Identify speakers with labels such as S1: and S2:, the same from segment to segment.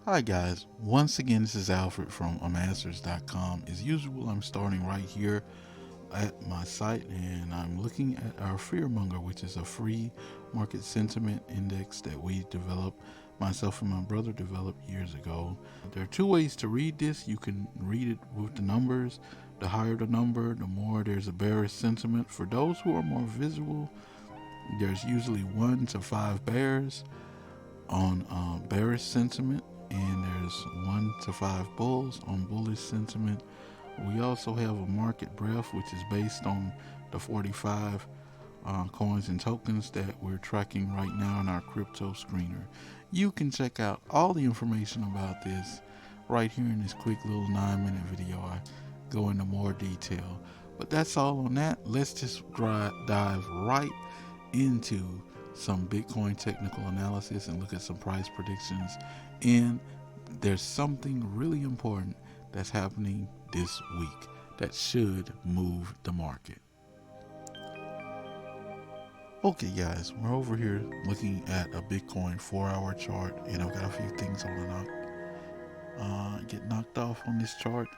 S1: Hi guys, once again this is Alfred from Amassers.com. As usual, I'm starting right here at my site and I'm looking at our Fearmonger, which is a free market sentiment index that we developed, myself and my brother developed years ago. There are two ways to read this. You can read it with the numbers. The higher the number, the more there's a bearish sentiment. For those who are more visual, there's usually 1 to 5 bears on bearish sentiment, and there's 1 to 5 bulls on bullish sentiment. We also have a market breadth, which is based on the 45 coins and tokens that we're tracking right now in our crypto screener. You can check out all the information about this right here in this quick little 9-minute video. I go into more detail, but that's all on that. Let's just dive right into some Bitcoin technical analysis and look at some price predictions. And there's something really important that's happening this week that should move the market. Okay guys, we're over here looking at a Bitcoin 4-hour chart, and I've got a few things I want to get knocked off on this chart.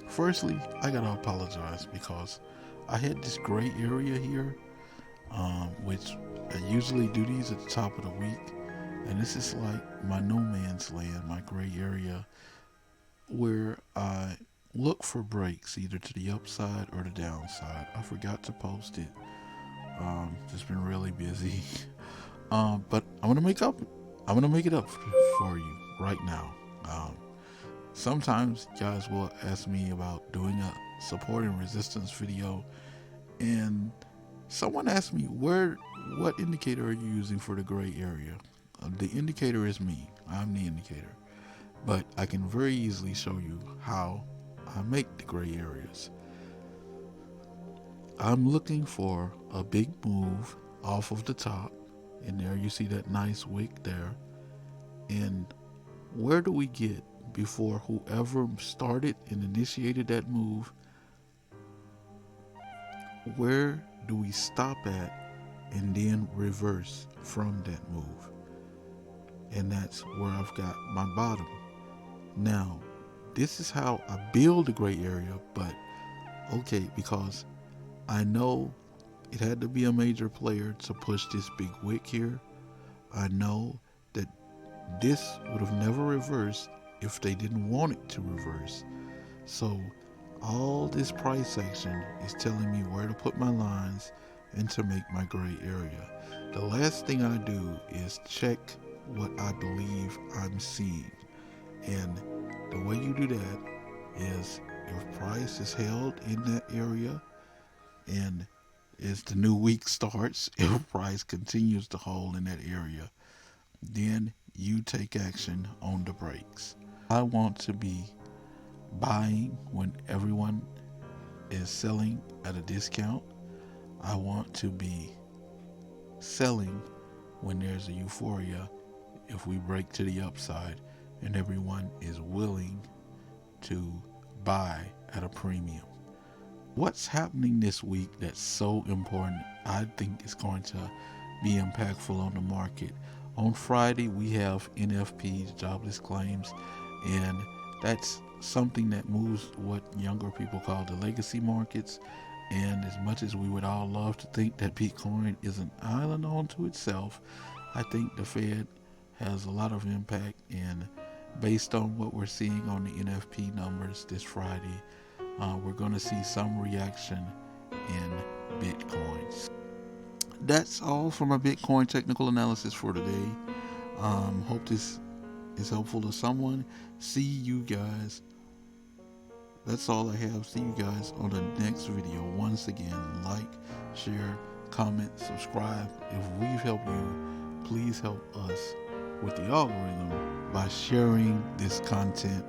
S1: Firstly, I gotta apologize because I had this gray area here, which I usually do these at the top of the week, and this is like my no man's land, my gray area, where I look for breaks either to the upside or the downside. I forgot to post it. Just been really busy. But I'm gonna make it up for you right now. Sometimes guys will ask me about doing a support and resistance video, and someone asked me what indicator are you using for the gray area? The indicator is me. I'm the indicator. But I can very easily show you how I make the gray areas. I'm looking for a big move off of the top, and there you see that nice wick there. And where do we get before whoever started and initiated that move? Where do we stop at and then reverse from that move? And that's where I've got my bottom. Now, this is how I build a gray area, but okay, because I know it had to be a major player to push this big wick here. I know that this would have never reversed if they didn't want it to reverse. So all this price action is telling me where to put my lines and to make my gray area. The last thing I do is check what I believe I'm seeing. And the way you do that is if price is held in that area, and as the new week starts, if price continues to hold in that area, then you take action on the breaks. I want to be buying when everyone is selling at a discount. I want to be selling when there's a euphoria if we break to the upside and everyone is willing to buy at a premium. What's happening this week that's so important, I think is going to be impactful on the market. On Friday, we have NFPs, jobless claims, and that's something that moves what younger people call the legacy markets. And as much as we would all love to think that Bitcoin is an island unto itself, I think the Fed has a lot of impact, and based on what we're seeing on the NFP numbers this Friday, we're going to see some reaction in Bitcoins. That's all for my Bitcoin technical analysis for today. Hope this is helpful to someone. See you guys. That's all I have. See you guys on the next video. Once again, like, share, comment, subscribe. If we've helped you, please help us with the algorithm by sharing this content